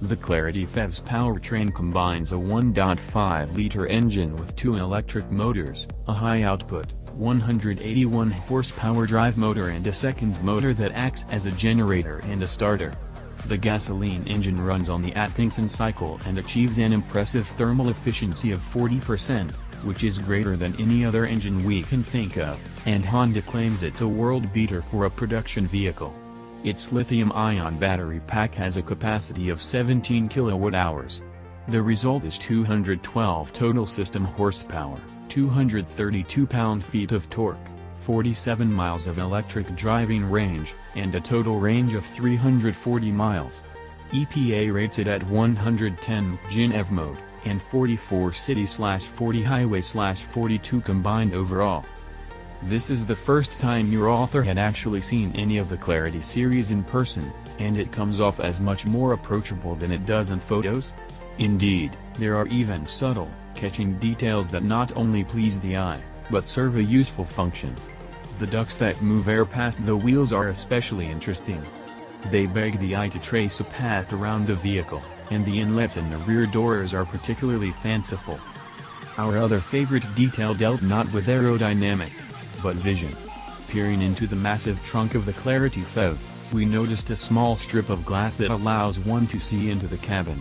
The Clarity PHEV's powertrain combines a 1.5-liter engine with two electric motors, a high-output, 181-horsepower drive motor and a second motor that acts as a generator and a starter. The gasoline engine runs on the Atkinson cycle and achieves an impressive thermal efficiency of 40%, which is greater than any other engine we can think of, and Honda claims it's a world beater for a production vehicle. Its lithium-ion battery pack has a capacity of 17 kWh. The result is 212 total system horsepower, 232 pound-feet of torque, 47 miles of electric driving range, and a total range of 340 miles. EPA rates it at 110 GNEV mode, and 44 city/40 highway/42 combined overall. This is the first time your author had actually seen any of the Clarity series in person, and it comes off as much more approachable than it does in photos. Indeed, there are even subtle, catching details that not only please the eye, but serve a useful function. The ducts that move air past the wheels are especially interesting. They beg the eye to trace a path around the vehicle, and the inlets in the rear doors are particularly fanciful. Our other favorite detail dealt not with aerodynamics, but vision. Peering into the massive trunk of the Clarity PHEV, we noticed a small strip of glass that allows one to see into the cabin.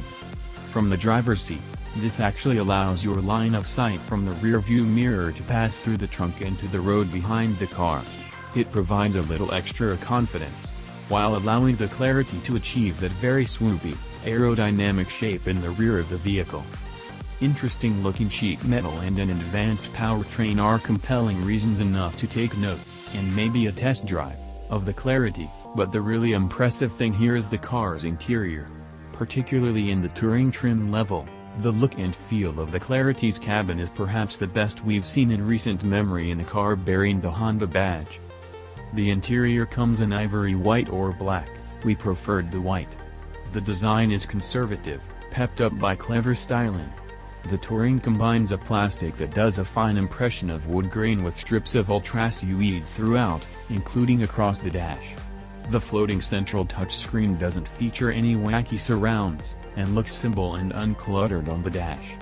From the driver's seat, this actually allows your line of sight from the rear view mirror to pass through the trunk into the road behind the car. It provides a little extra confidence, while allowing the Clarity to achieve that very swoopy, aerodynamic shape in the rear of the vehicle. Interesting looking sheet metal and an advanced powertrain are compelling reasons enough to take note, and maybe a test drive, of the Clarity, but the really impressive thing here is the car's interior. Particularly in the touring trim level, the look and feel of the Clarity's cabin is perhaps the best we've seen in recent memory in a car bearing the Honda badge. The interior comes in ivory white or black, we preferred the white. The design is conservative, pepped up by clever styling. The Touring combines a plastic that does a fine impression of wood grain with strips of ultrasuede throughout, including across the dash. The floating central touchscreen doesn't feature any wacky surrounds, and looks simple and uncluttered on the dash.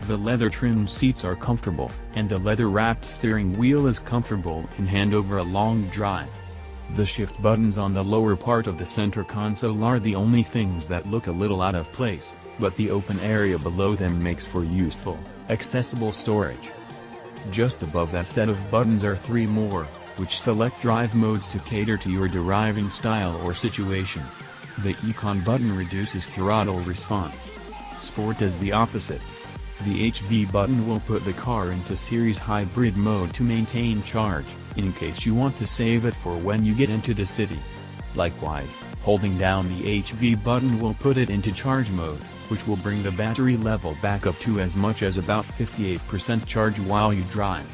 The leather-trimmed seats are comfortable, and the leather-wrapped steering wheel is comfortable in hand over a long drive. The shift buttons on the lower part of the center console are the only things that look a little out of place, but the open area below them makes for useful, accessible storage. Just above that set of buttons are three more, which select drive modes to cater to your driving style or situation. The Econ button reduces throttle response. Sport is the opposite. The HV button will put the car into series hybrid mode to maintain charge, in case you want to save it for when you get into the city. Likewise, holding down the HV button will put it into charge mode, which will bring the battery level back up to as much as about 58% charge while you drive.